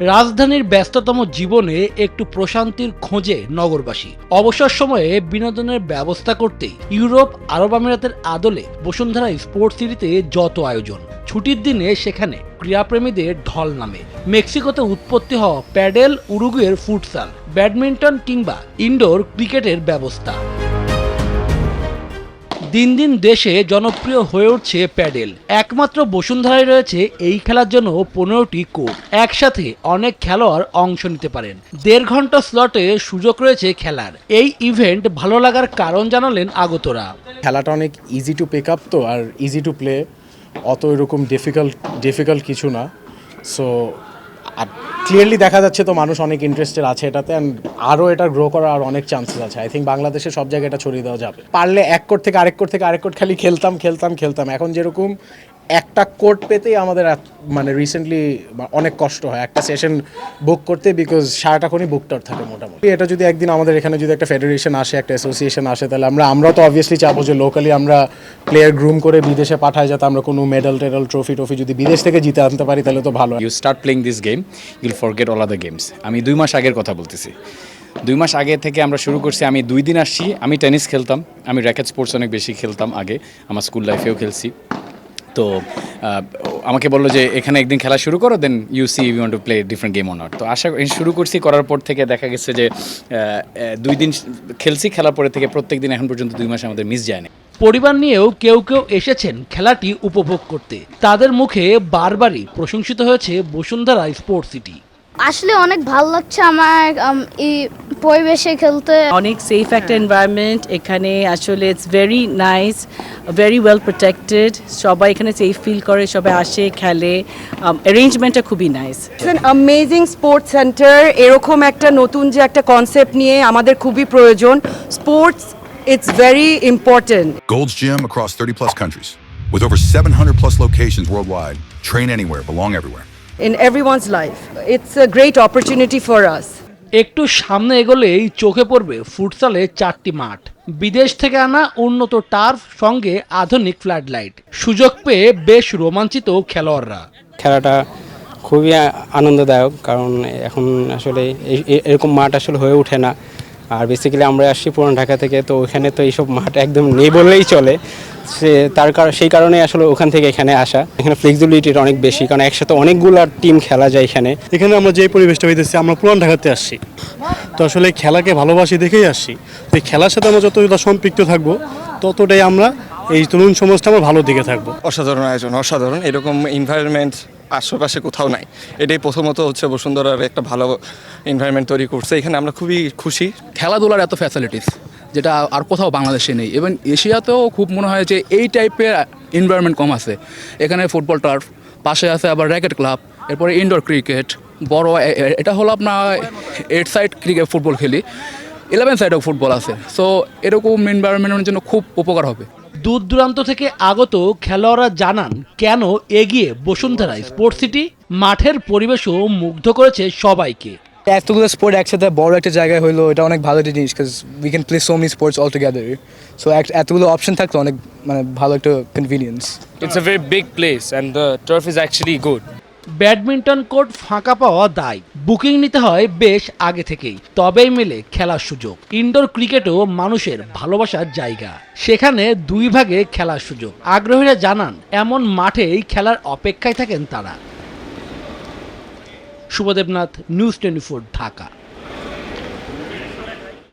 রাজধানীর ব্যস্ততম জীবনে একটু প্রশান্তির খোঁজে নগরবাসী। অবসর সময়ে বিনোদনের ব্যবস্থা করতে ইউরোপ আরব আমিরাতের আদলে বসুন্ধরা স্পোর্টস সিটিতে যত আয়োজন, ছুটির দিনে সেখানে ক্রীড়াপ্রেমীদের ঢল নামে। মেক্সিকোতে উৎপত্তি হওয়া প্যাডেল, উরুগুয়ের ফুটসাল, ব্যাডমিন্টন কিংবা ইনডোর ক্রিকেটের ব্যবস্থা। দিন দিন দেশে জনপ্রিয় হয়ে উঠছে প্যাডেল। একমাত্র বসুন্ধরায় রয়েছে এই খেলার জন্য 15টি কোর্ট। একসাথে অনেক খেলোয়াড় অংশ নিতে পারেন। 1.5 ঘন্টা স্লটে সুযোগ রয়েছে খেলার। এই ইভেন্ট ভালো লাগার কারণ জানালেন আগতরা। খেলাটা অনেক ইজি টু পিক আপ তো, আর ইজি টু প্লে, অত এরকম ডিফিকাল্ট কিছু না। সো আর ক্লিয়ারলি দেখা যাচ্ছে তো মানুষ অনেক ইন্টারেস্টেড আছে এটাতে, অ্যান্ড আরও এটা গ্রো করার আর অনেক চান্সেস আছে। আই থিঙ্ক বাংলাদেশে সব জায়গায় এটা ছড়িয়ে দেওয়া যাবে। পারলে এক কোর্ট থেকে আরেক কোর্ট খালি খেলতাম। এখন যেরকম একটা কোর্ট পেতেই আমাদের মানে রিসেন্টলি অনেক কষ্ট হয় একটা সেশন বুক করতে, বিকজ সারাটাক্ষণই বুকটার থাকে মোটামুটি। এটা যদি একদিন আমাদের এখানে যদি একটা ফেডারেশন আসে, একটা অ্যাসোসিয়েশন আসে, তাহলে আমরাও তো অবভিয়াসলি চাবো যে লোকালি আমরা প্লেয়ার গ্রুম করে বিদেশে পাঠাই, যাতে আমরা কোনো মেডাল ট্রফি যদি বিদেশ থেকে জিতে আনতে পারি তাহলে তো ভালো। You start playing this game, you'll forget all other games. আমি 2 মাস আগের কথা বলতেছি। 2 মাস আগে থেকে আমরা শুরু করছি। আমি 2 দিন আসছি। আমি টেনিস খেলতাম, আমি র্যাকেট স্পোর্টস অনেক বেশি খেলতাম আগে, আমার স্কুল লাইফেও খেলছি। তো আমাকে বললো যে এখানে একদিন খেলা শুরু করো, then you see you want to play different game or not. তো শুরু করছি, করার পর থেকে দেখা গেছে যে 2 দিন খেলছি, খেলার পরে থেকে প্রত্যেক দিন এখন পর্যন্ত 2 মাস আমাদের মিস যায় না। পরিবার নিয়েও কেউ এসেছেন খেলাটি উপভোগ করতে। তাদের মুখে বারবারই প্রশংসিত হয়েছে বসুন্ধরা স্পোর্টস সিটি। আসলে অনেক ভালো লাগছে আমার এই পরিবেশে খেলতে। অনেক সেফ একটা এনভায়রনমেন্ট এখানে, আসলে it's very nice, very well protected. সবাই এখানে সেফ ফিল করে, সবাই আসে খেলে, অ্যারেঞ্জমেন্টটা খুবই nice. It's an amazing sports centre. এরকম একটা নতুন যে একটা কনসেপ্ট নিয়ে আমাদের খুবই প্রয়োজন। Sports, it's very important. Gold's Gym across 30 plus countries with over 700 plus locations worldwide. Train anywhere, belong everywhere. In everyone's life. It's a great opportunity for us. একটু সামনে এগোলেই চোখে পড়বে ফুটসালে 4টি মাঠ, বিদেশ থেকে আনা উন্নত টার্ফ, সঙ্গে আধুনিক ফ্লাড লাইট। সুযোগ পেয়ে বেশ রোমাঞ্চিত খেলোয়াড়রা। খেলাটা খুবই আনন্দদায়ক, কারণ এখন আসলে এরকম মাঠ আসলে হয়ে ওঠে না। আর বেসিক্যালি আমরা আসছি পুরান ঢাকা থেকে, তো ওখানে তো এইসব মাঠ একদম নেই বললেই চলে। সেই কারণে আসলে ওখান থেকে এখানে আসা। এখানে ফ্লেক্সিবিলিটিটা অনেক বেশি, কারণ একসাথে অনেকগুলো টিম খেলা যায় এখানে। এখানে আমরা যে পরিবেশটা হইতেছি, আমরা পুরান ঢাকাতে আসছি, তো আসলে খেলাকে ভালোবাসি দেখেই আসছি। তো এই খেলার সাথে আমরা যতটা সম্পৃক্ত থাকবো, ততটাই আমরা এই তরুণ সমাজটা আমরা ভালো দিকে থাকবো। অসাধারণ আয়োজন, অসাধারণ। এরকম এনভায়রনমেন্ট আশেপাশে কোথাও নাই। এটাই প্রথমত হচ্ছে বসুন্ধরার একটা ভালো এনভায়রনমেন্ট তৈরি করছে। এখানে আমরা খুবই খুশি। খেলাধুলার এত ফ্যাসিলিটিস যেটা আর কোথাও বাংলাদেশে নেই, এবং এশিয়াতেও খুব মনে হয় যে এই টাইপের এনভায়রনমেন্ট কম আছে। এখানে ফুটবল টার্ফ, পাশে আছে আবার র্যাকেট ক্লাব, এরপরে ইনডোর ক্রিকেট, বড় এটা হলো আপনার 8 সাইড ক্রিকেট ফুটবল খেলি, 11 সাইডও ফুটবল আছে। সো এরকম এনভায়রনমেন্টের জন্য খুব উপকার হবে। দূর দূরান্ত থেকে আগত খেলোয়াড়রা জানান কেন এগিয়ে বসুন্ধরা স্পোর্টস সিটি। মাঠের পরিবেশও মুগ্ধ করেছে সবাইকে। এতগুলো স্পোর্ট একসাথে বড় একটা জায়গায় হলো, এটা অনেক ভালো একটা জিনিস, because we can play so many sports all together. So এতগুলো অপশন থাকতো, অনেক মানে ভালো একটা convenience. It's a very big place and the turf is actually good. Badminton court ফাঁকা পাওয়া দায়, বুকিং নিতে হয় বেশ আগে থেকেই, তবেই মেলে খেলার সুযোগ। ইনডোর ক্রিকেটও মানুষের ভালোবাসার জায়গা, সেখানে 2 ভাগে খেলার সুযোগ। আগ্রহীরা জানান এমন মাঠেই খেলার অপেক্ষায় থাকেন তারা। শুভদেবনাথ, নিউজ 24, ঢাকা।